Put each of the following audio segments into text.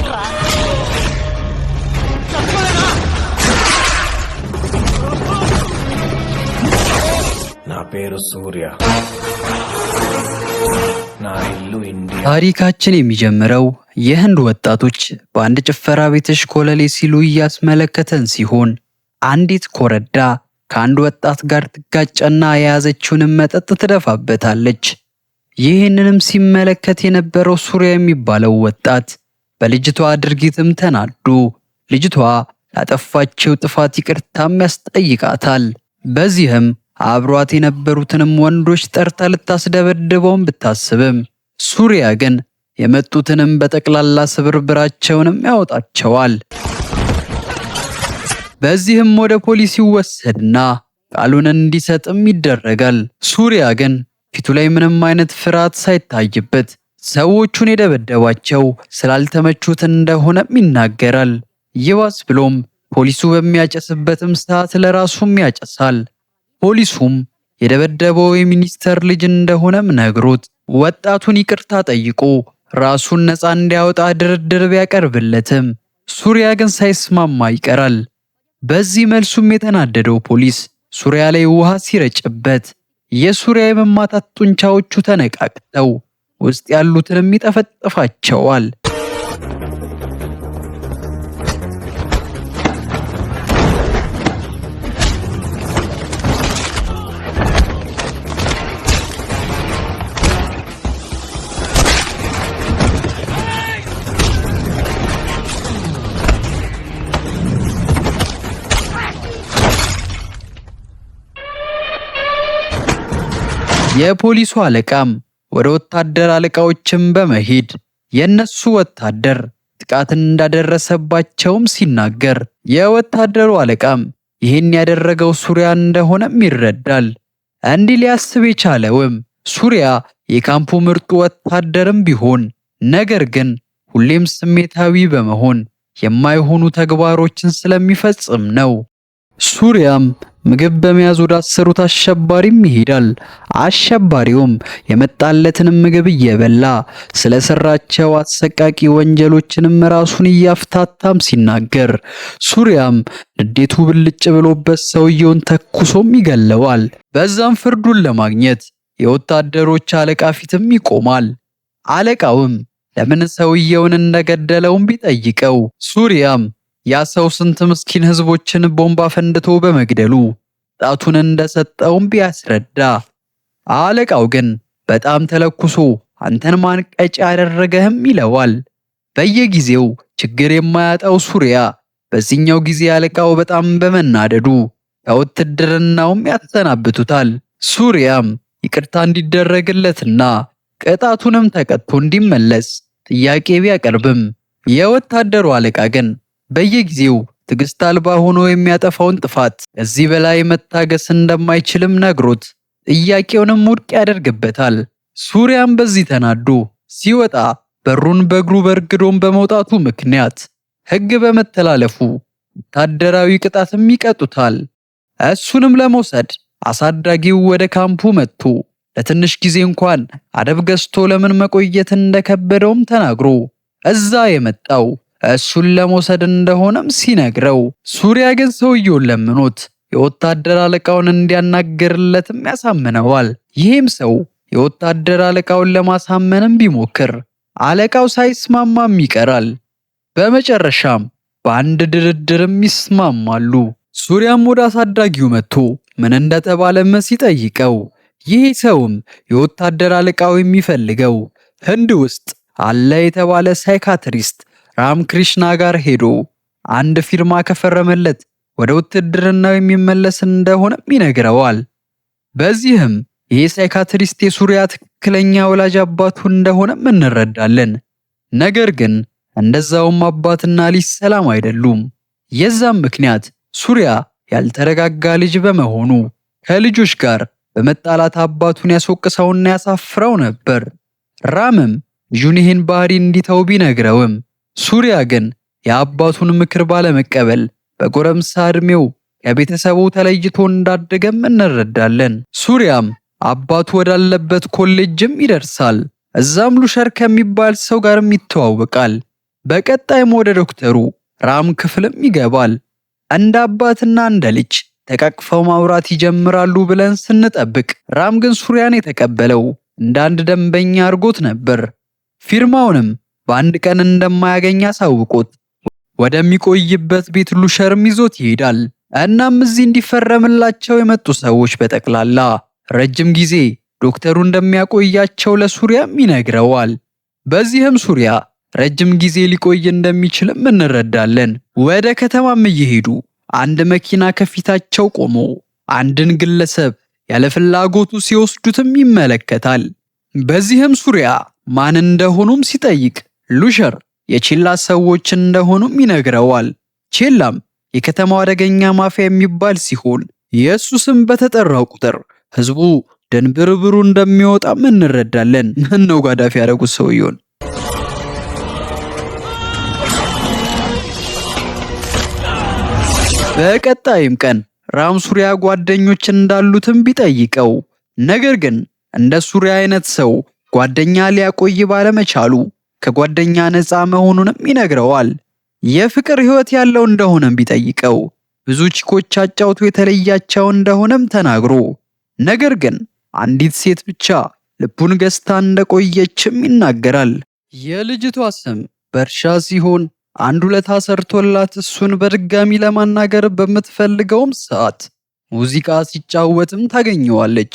నా పేరు సూర్య. నా ఇల్లు ఇండియా. ታሪካችን የሚጀምረው የህንድ ወጣቶች በአንድ ጭፈራ ቤትሽ ኮለሌ ሲሉ እያስመለከተን ሲሆን አንዲት ኮረዳ ከአንድ ወጣት ጋር ትጋጨና የያዘችውንም መጠጥ ትደፋበታለች። ይህንንም ሲመለከት የነበረው ሱርያ የሚባለው ወጣት በልጅቷ ድርጊትም ተናዶ ልጅቷ ላጠፋችው ጥፋት ይቅርታም ያስጠይቃታል። በዚህም አብሯት የነበሩትንም ወንዶች ጠርታ ልታስደበድበውም ብታስብም ሱርያ ግን የመጡትንም በጠቅላላ ስብርብራቸውንም ያወጣቸዋል። በዚህም ወደ ፖሊስ ይወሰድና ቃሉን እንዲሰጥም ይደረጋል። ሱርያ ግን ፊቱ ላይ ምንም አይነት ፍርሃት ሳይታይበት ሰዎቹን የደበደባቸው ስላልተመቹት እንደሆነም ይናገራል። ይባስ ብሎም ፖሊሱ በሚያጨስበትም ሰዓት ለራሱም ያጨሳል። ፖሊሱም የደበደበው የሚኒስተር ልጅ እንደሆነም ነግሮት ወጣቱን ይቅርታ ጠይቆ ራሱን ነፃ እንዲያወጣ ድርድር ቢያቀርብለትም ሱርያ ግን ሳይስማማ ይቀራል። በዚህ መልሱም የተናደደው ፖሊስ ሱርያ ላይ ውሃ ሲረጭበት የሱርያ የመማታት ጡንቻዎቹ ተነቃቅተው ውስጥ ያሉትንም ይጠፈጥፋቸዋል። የፖሊሱ አለቃም ወደ ወታደር አለቃዎችም በመሄድ የነሱ ወታደር ጥቃት እንዳደረሰባቸውም ሲናገር የወታደሩ አለቃም ይህን ያደረገው ሱርያ እንደሆነም ይረዳል። እንዲህ ሊያስብ የቻለውም ሱርያ የካምፑ ምርጡ ወታደርም ቢሆን ነገር ግን ሁሌም ስሜታዊ በመሆን የማይሆኑ ተግባሮችን ስለሚፈጽም ነው። ሱርያም ምግብ በመያዝ ወደ አሰሩት አሸባሪም ይሄዳል። አሸባሪውም የመጣለትን ምግብ እየበላ ስለሰራቸው አሰቃቂ ወንጀሎችንም ራሱን እያፍታታም ሲናገር ሱርያም ንዴቱ ብልጭ ብሎበት ሰውየውን ተኩሶም ይገለዋል። በዛም ፍርዱን ለማግኘት የወታደሮች አለቃ ፊትም ይቆማል። አለቃውም ለምን ሰውየውን እንደገደለውም ቢጠይቀው ሱርያም ያ ሰው ስንት ምስኪን ህዝቦችን ቦምባ ፈንድቶ በመግደሉ ጣቱን እንደሰጠውም ቢያስረዳ አለቃው ግን በጣም ተለኩሶ አንተን ማንቀጭ ያደረገህም ይለዋል። በየጊዜው ችግር የማያጣው ሱርያ በዚህኛው ጊዜ አለቃው በጣም በመናደዱ ከውትድርናውም ያሰናብቱታል። ሱርያም ይቅርታ እንዲደረግለትና ቅጣቱንም ተቀጥቶ እንዲመለስ ጥያቄ ቢያቀርብም የወታደሩ አለቃ ግን በየጊዜው ትዕግስት አልባ ሆኖ የሚያጠፋውን ጥፋት ከዚህ በላይ መታገስ እንደማይችልም ነግሮት ጥያቄውንም ውድቅ ያደርግበታል። ሱርያም በዚህ ተናዶ ሲወጣ በሩን በእግሩ በርግዶም በመውጣቱ ምክንያት ሕግ በመተላለፉ ወታደራዊ ቅጣትም ይቀጡታል። እሱንም ለመውሰድ አሳዳጊው ወደ ካምፑ መጥቶ ለትንሽ ጊዜ እንኳን አደብ ገዝቶ ለምን መቆየት እንደከበደውም ተናግሮ እዛ የመጣው እሱን ለመውሰድ እንደሆነም ሲነግረው ሱርያ ግን ሰውየውን ለምኖት የወታደር አለቃውን እንዲያናገርለትም ያሳምነዋል። ይህም ሰው የወታደር አለቃውን ለማሳመንም ቢሞክር አለቃው ሳይስማማም ይቀራል። በመጨረሻም በአንድ ድርድርም ይስማማሉ። ሱርያም ወደ አሳዳጊው መጥቶ ምን እንደተባለም ሲጠይቀው ይህ ሰውም የወታደር አለቃው የሚፈልገው ህንድ ውስጥ አለ የተባለ ሳይካትሪስት ራም ክሪሽና ጋር ሄዶ አንድ ፊርማ ከፈረመለት ወደ ውትድርናው የሚመለስ እንደሆነም ይነግረዋል። በዚህም ይህ ሳይካትሪስት የሱርያ ትክክለኛ ወላጅ አባቱ እንደሆነም እንረዳለን። ነገር ግን እንደዛውም አባትና ልጅ ሰላም አይደሉም። የዛም ምክንያት ሱርያ ያልተረጋጋ ልጅ በመሆኑ ከልጆች ጋር በመጣላት አባቱን ያስወቅሰውና ያሳፍረው ነበር። ራምም ልጁን ይህን ባህሪ እንዲተው ቢነግረውም ሱርያ ግን የአባቱን ምክር ባለመቀበል በጎረምሳ እድሜው ከቤተሰቡ ተለይቶ እንዳደገም እንረዳለን። ሱርያም አባቱ ወዳለበት ኮሌጅም ይደርሳል። እዛም ሉሸር ከሚባል ሰው ጋርም ይተዋወቃል። በቀጣይም ወደ ዶክተሩ ራም ክፍልም ይገባል። እንደ አባትና እንደ ልጅ ተቃቅፈው ማውራት ይጀምራሉ ብለን ስንጠብቅ ራም ግን ሱሪያን የተቀበለው እንደ አንድ ደንበኛ አድርጎት ነበር። ፊርማውንም በአንድ ቀን እንደማያገኝ አሳውቆት ወደሚቆይበት ቤት ሉሸርም ይዞት ይሄዳል። እናም እዚህ እንዲፈረምላቸው የመጡ ሰዎች በጠቅላላ ረጅም ጊዜ ዶክተሩ እንደሚያቆያቸው ለሱሪያም ይነግረዋል። በዚህም ሱሪያ ረጅም ጊዜ ሊቆይ እንደሚችልም እንረዳለን። ወደ ከተማም እየሄዱ አንድ መኪና ከፊታቸው ቆሞ አንድን ግለሰብ ያለ ፍላጎቱ ሲወስዱትም ይመለከታል። በዚህም ሱሪያ ማን እንደሆኑም ሲጠይቅ ሉሸር የቺላ ሰዎች እንደሆኑም ይነግረዋል። ቺላም የከተማው አደገኛ ማፊያ የሚባል ሲሆን የእሱ ስም በተጠራው ቁጥር ህዝቡ ደንብርብሩ እንደሚወጣም እንረዳለን። ምነው ጋዳፊ ያደረጉት ሰውየውን። በቀጣይም ቀን ራም ሱሪያ ጓደኞች እንዳሉትም ቢጠይቀው ነገር ግን እንደ ሱሪያ አይነት ሰው ጓደኛ ሊያቆይ ባለመቻሉ ከጓደኛ ነፃ መሆኑንም ይነግረዋል። የፍቅር ህይወት ያለው እንደሆነም ቢጠይቀው ብዙ ቺኮች አጫውቶ የተለያቸው እንደሆነም ተናግሮ ነገር ግን አንዲት ሴት ብቻ ልቡን ገዝታ እንደቆየችም ይናገራል። የልጅቷ ስም በርሻ ሲሆን አንድ ውለታ ሰርቶላት እሱን በድጋሚ ለማናገር በምትፈልገውም ሰዓት ሙዚቃ ሲጫወትም ታገኘዋለች።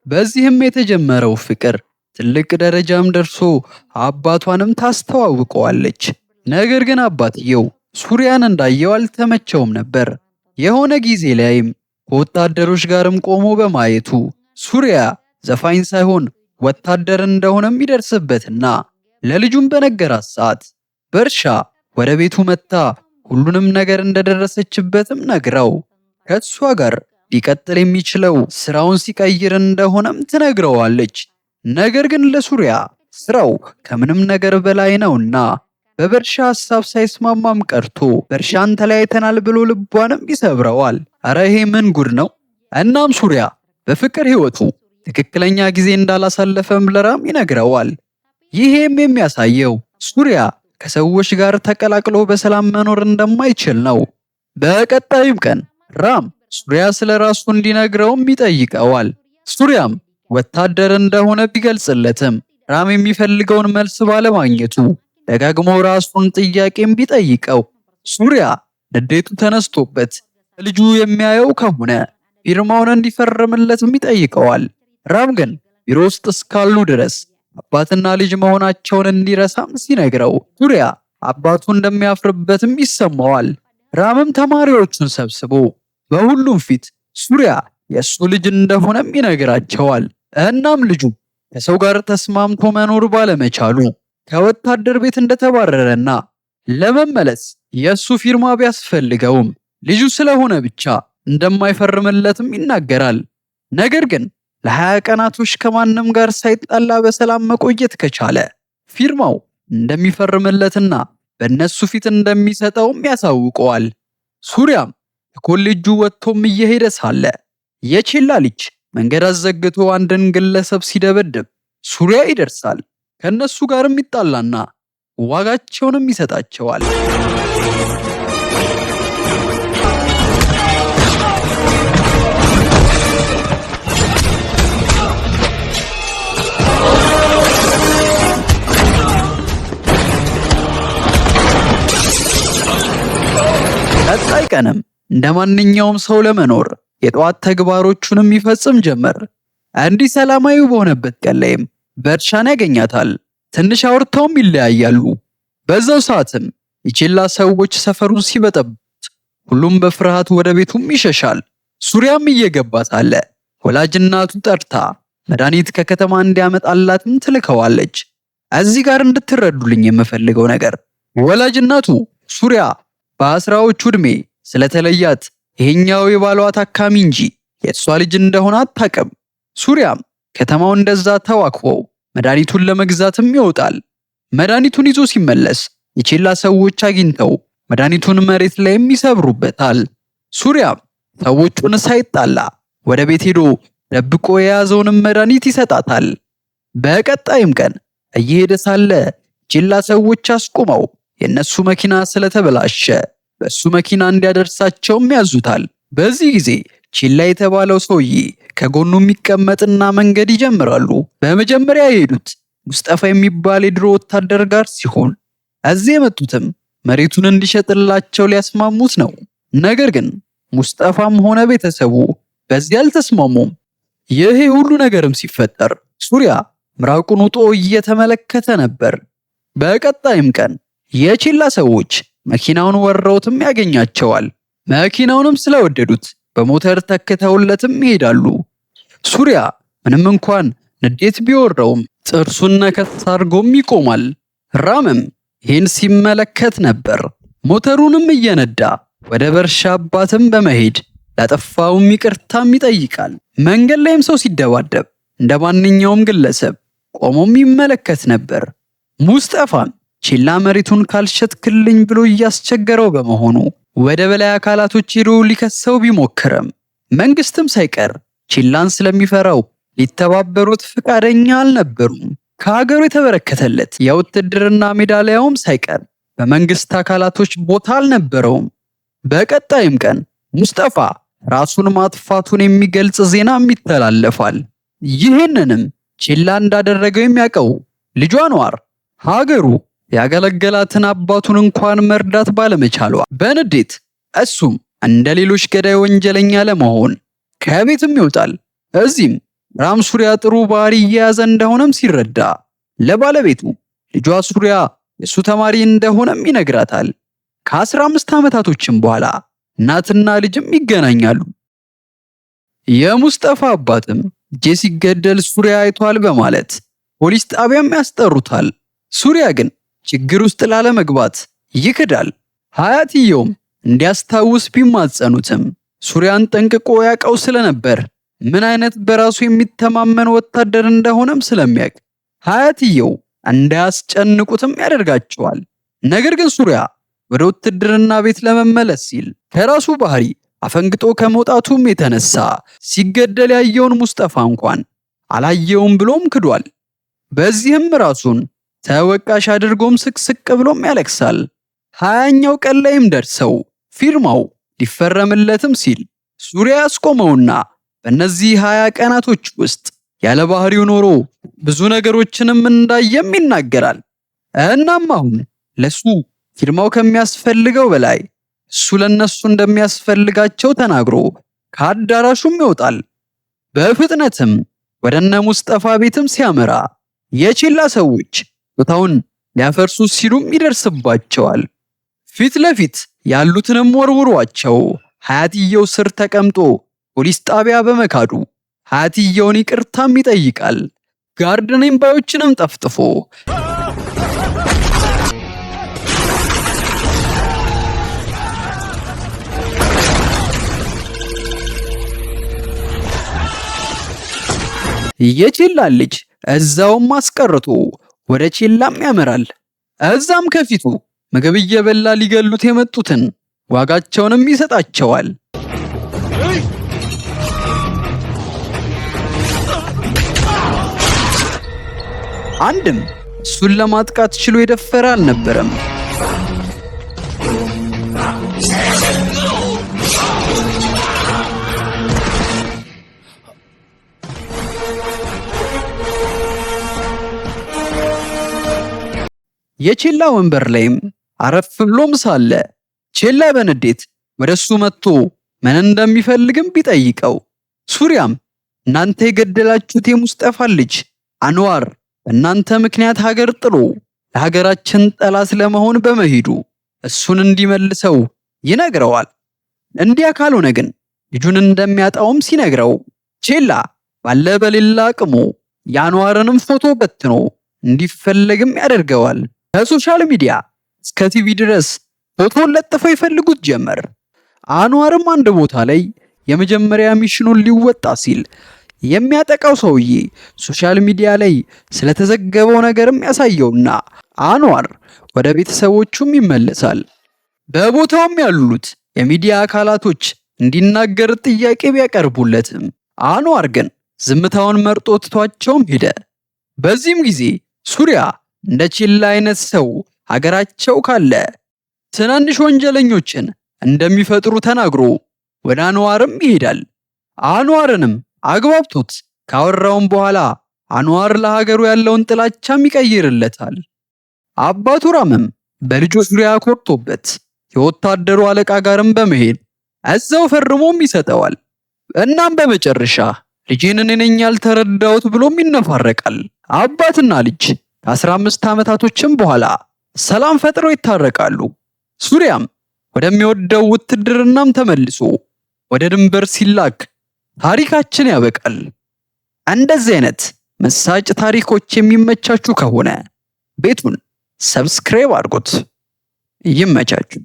በዚህም የተጀመረው ፍቅር ትልቅ ደረጃም ደርሶ አባቷንም ታስተዋውቀዋለች። ነገር ግን አባትየው ሱሪያን እንዳየው አልተመቸውም ነበር። የሆነ ጊዜ ላይም ከወታደሮች ጋርም ቆሞ በማየቱ ሱሪያ ዘፋኝ ሳይሆን ወታደር እንደሆነም ይደርስበትና ለልጁም በነገራት ሰዓት በርሻ ወደ ቤቱ መጣ ሁሉንም ነገር እንደደረሰችበትም ነግራው ከሷ ጋር ሊቀጥል የሚችለው ስራውን ሲቀይር እንደሆነም ትነግረዋለች። ነገር ግን ለሱሪያ ስራው ከምንም ነገር በላይ ነውና በበርሻ ሐሳብ ሳይስማማም ቀርቶ በርሻን ተለያይተናል ብሎ ልቧንም ይሰብረዋል። አረ ይሄ ምን ጉድ ነው! እናም ሱሪያ በፍቅር ህይወቱ ትክክለኛ ጊዜ እንዳላሳለፈም ለራም ይነግረዋል። ይሄም የሚያሳየው ሱሪያ ከሰዎች ጋር ተቀላቅሎ በሰላም መኖር እንደማይችል ነው። በቀጣዩም ቀን ራም ሱሪያ ስለራሱ እንዲነግረውም ይጠይቀዋል። ሱሪያም ወታደር እንደሆነ ቢገልጽለትም ራም የሚፈልገውን መልስ ባለማግኘቱ ደጋግሞ ራሱን ጥያቄም ቢጠይቀው ሱሪያ ንዴቱ ተነስቶበት ልጁ የሚያየው ከሆነ ፊርማውን እንዲፈርምለትም ይጠይቀዋል። ራም ግን ቢሮ ውስጥ እስካሉ ድረስ አባትና ልጅ መሆናቸውን እንዲረሳም ሲነግረው ሱሪያ አባቱ እንደሚያፍርበትም ይሰማዋል። ራምም ተማሪዎቹን ሰብስቦ በሁሉም ፊት ሱሪያ የእሱ ልጅ እንደሆነም ይነግራቸዋል። እናም ልጁ ከሰው ጋር ተስማምቶ መኖር ባለመቻሉ ከወታደር ቤት እንደተባረረና ለመመለስ የእሱ ፊርማ ቢያስፈልገውም ልጁ ስለሆነ ብቻ እንደማይፈርምለትም ይናገራል። ነገር ግን ለ20 ቀናቶች ከማንም ጋር ሳይጣላ በሰላም መቆየት ከቻለ ፊርማው እንደሚፈርምለትና በእነሱ ፊት እንደሚሰጠውም ያሳውቀዋል። ሱሪያም ከኮሌጁ ወጥቶም እየሄደ ሳለ የቺላ ልጅ መንገድ አዘግቶ አንድን ግለሰብ ሲደበድብ ሱሪያ ይደርሳል። ከነሱ ጋርም ይጣላና ዋጋቸውንም ይሰጣቸዋል። ቀጣይ ቀንም እንደማንኛውም ሰው ለመኖር የጧት ተግባሮቹንም ይፈጽም ጀመር። እንዲህ ሰላማዊ በሆነበት ቀን ላይም በርሻን ያገኛታል። ትንሽ አውርተውም ይለያያሉ። በዛው ሰዓትም የቺላ ሰዎች ሰፈሩን ሲበጠብጡት ሁሉም በፍርሃት ወደ ቤቱም ይሸሻል። ሱሪያም እየገባት አለ ወላጅ እናቱ ጠርታ መድኃኒት ከከተማ እንዲያመጣላትም ትልከዋለች። እዚህ ጋር እንድትረዱልኝ የምፈልገው ነገር ወላጅ እናቱ ሱሪያ በአስራዎቹ ዕድሜ ስለተለያት ይሄኛው የባሏ ታካሚ እንጂ የእሷ ልጅ እንደሆነ አታውቅም። ሱሪያም ከተማው እንደዛ ተዋክበው መድኃኒቱን ለመግዛትም ይወጣል። መድኃኒቱን ይዞ ሲመለስ የቺላ ሰዎች አግኝተው መድኃኒቱን መሬት ላይም ይሰብሩበታል። ሱሪያም ሰዎቹን ሳይጣላ ወደ ቤት ሄዶ ደብቆ የያዘውንም መድኃኒት ይሰጣታል። በቀጣይም ቀን እየሄደ ሳለ ቺላ ሰዎች አስቆመው የነሱ መኪና ስለተበላሸ በሱ መኪና እንዲያደርሳቸውም ያዙታል። በዚህ ጊዜ ቺላ የተባለው ሰውዬ ከጎኑ የሚቀመጥና መንገድ ይጀምራሉ። በመጀመሪያ የሄዱት ሙስጠፋ የሚባል የድሮ ወታደር ጋር ሲሆን እዚህ የመጡትም መሬቱን እንዲሸጥላቸው ሊያስማሙት ነው። ነገር ግን ሙስጠፋም ሆነ ቤተሰቡ በዚህ አልተስማሙም። ይሄ ሁሉ ነገርም ሲፈጠር ሱሪያ ምራቁን ውጦ እየተመለከተ ነበር። በቀጣይም ቀን የቺላ ሰዎች መኪናውን ወረውትም ያገኛቸዋል። መኪናውንም ስለወደዱት በሞተር ተከተውለትም ይሄዳሉ። ሱሪያ ምንም እንኳን ንዴት ቢወረውም ጥርሱን ነከስ አድርጎም ይቆማል። ራምም ይህን ሲመለከት ነበር። ሞተሩንም እየነዳ ወደ በርሻ አባትም በመሄድ ላጠፋውም ይቅርታም ይጠይቃል። መንገድ ላይም ሰው ሲደባደብ እንደ ማንኛውም ግለሰብ ቆሞም ይመለከት ነበር። ሙስጠፋም ቺላ መሬቱን ካልሸጥክልኝ ብሎ እያስቸገረው በመሆኑ ወደ በላይ አካላቶች ሄዶ ሊከሰው ቢሞክርም መንግስትም ሳይቀር ቺላን ስለሚፈራው ሊተባበሩት ፈቃደኛ አልነበሩም። ከሀገሩ የተበረከተለት የውትድርና ሜዳሊያውም ሳይቀር በመንግስት አካላቶች ቦታ አልነበረውም። በቀጣይም ቀን ሙስጠፋ ራሱን ማጥፋቱን የሚገልጽ ዜናም ይተላለፋል። ይህንንም ቺላ እንዳደረገው የሚያውቀው ልጇ አንዋር ሀገሩ ያገለገላትን አባቱን እንኳን መርዳት ባለመቻሏ በንዴት እሱም እንደ ሌሎች ገዳይ ወንጀለኛ ለመሆን ከቤትም ይወጣል። እዚህም ራም ሱሪያ ጥሩ ባህሪ እየያዘ እንደሆነም ሲረዳ ለባለቤቱ ልጇ ሱሪያ የሱ ተማሪ እንደሆነም ይነግራታል። ከ15 ዓመታቶችም በኋላ እናትና ልጅም ይገናኛሉ። የሙስጠፋ አባትም ልጄ ሲገደል ሱሪያ አይቷል በማለት ፖሊስ ጣቢያም ያስጠሩታል። ሱሪያ ግን ችግር ውስጥ ላለመግባት ይክዳል። ሀያትየውም እንዲያስታውስ ቢማጸኑትም ሱሪያን ጠንቅቆ ያውቀው ስለነበር ምን አይነት በራሱ የሚተማመን ወታደር እንደሆነም ስለሚያውቅ ሀያትየው እንዳያስጨንቁትም ያደርጋቸዋል። ነገር ግን ሱሪያ ወደ ውትድርና ቤት ለመመለስ ሲል ከራሱ ባህሪ አፈንግጦ ከመውጣቱም የተነሳ ሲገደል ያየውን ሙስጠፋ እንኳን አላየውም ብሎም ክዷል። በዚህም ራሱን ተወቃሽ አድርጎም ስቅስቅ ብሎም ያለቅሳል። 20ኛው ቀን ላይም ደርሰው ፊርማው ሊፈረምለትም ሲል ሱሪያ ያስቆመውና በእነዚህ 20 ቀናቶች ውስጥ ያለ ባህሪው ኖሮ ብዙ ነገሮችንም እንዳየም ይናገራል። እናም አሁን ለሱ ፊርማው ከሚያስፈልገው በላይ እሱ ለነሱ እንደሚያስፈልጋቸው ተናግሮ ከአዳራሹም ይወጣል። በፍጥነትም ወደነ ሙስጠፋ ቤትም ሲያመራ የቺላ ሰዎች ቦታውን ሊያፈርሱ ሲሉም ይደርስባቸዋል። ፊት ለፊት ያሉትንም ወርውሯቸው ሀያትየው ስር ተቀምጦ ፖሊስ ጣቢያ በመካዱ ሀያትየውን ይቅርታም ይጠይቃል። ጋርድን ኤምባዮችንም ጠፍጥፎ የቺላ ልጅ እዛውም አስቀርቶ ወደ ቺላም ያመራል። እዛም ከፊቱ ምግብ እየበላ ሊገሉት የመጡትን ዋጋቸውንም ይሰጣቸዋል። አንድም እሱን ለማጥቃት ችሎ የደፈረ አልነበረም። የቺላ ወንበር ላይም አረፍ ብሎም ሳለ ቺላ በንዴት ወደሱ መጥቶ ምን እንደሚፈልግም ቢጠይቀው ሱሪያም እናንተ የገደላችሁት የሙስጠፋ ልጅ አንዋር በእናንተ ምክንያት ሀገር ጥሎ ለሀገራችን ጠላት ለመሆን በመሄዱ እሱን እንዲመልሰው ይነግረዋል። እንዲያ ካልሆነ ግን ልጁን እንደሚያጣውም ሲነግረው ቺላ ባለ በሌላ አቅሙ የአንዋርንም ፎቶ በትኖ እንዲፈለግም ያደርገዋል። ከሶሻል ሚዲያ እስከ ቲቪ ድረስ ፎቶን ለጥፈው ይፈልጉት ጀመር። አንዋርም አንድ ቦታ ላይ የመጀመሪያ ሚሽኑን ሊወጣ ሲል የሚያጠቃው ሰውዬ ሶሻል ሚዲያ ላይ ስለተዘገበው ነገርም ያሳየውና አንዋር ወደ ቤተሰቦቹም ይመለሳል። በቦታውም ያሉት የሚዲያ አካላቶች እንዲናገር ጥያቄ ቢያቀርቡለትም አንዋር ግን ዝምታውን መርጦ ትቷቸውም ሄደ። በዚህም ጊዜ ሱሪያ እንደ ቺላ አይነት ሰው ሀገራቸው ካለ ትናንሽ ወንጀለኞችን እንደሚፈጥሩ ተናግሮ ወደ አንዋርም ይሄዳል። አንዋርንም አግባብቶት ካወራውም በኋላ አንዋር ለሀገሩ ያለውን ጥላቻም ይቀይርለታል። አባቱ ራምም በልጆች ዙሪያ ኮርቶበት የወታደሩ አለቃ ጋርም በመሄድ እዛው ፈርሞም ይሰጠዋል። እናም በመጨረሻ ልጄን እኔ ነኝ ያልተረዳሁት ብሎም ይነፋረቃል። አባትና ልጅ ከ15 ዓመታቶችም በኋላ ሰላም ፈጥረው ይታረቃሉ። ሱሪያም ወደሚወደው ውትድርናም ተመልሶ ወደ ድንበር ሲላክ ታሪካችን ያበቃል። እንደዚህ አይነት መሳጭ ታሪኮች የሚመቻቹ ከሆነ ቤቱን ሰብስክራይብ አድርጉት። ይመቻችሁ።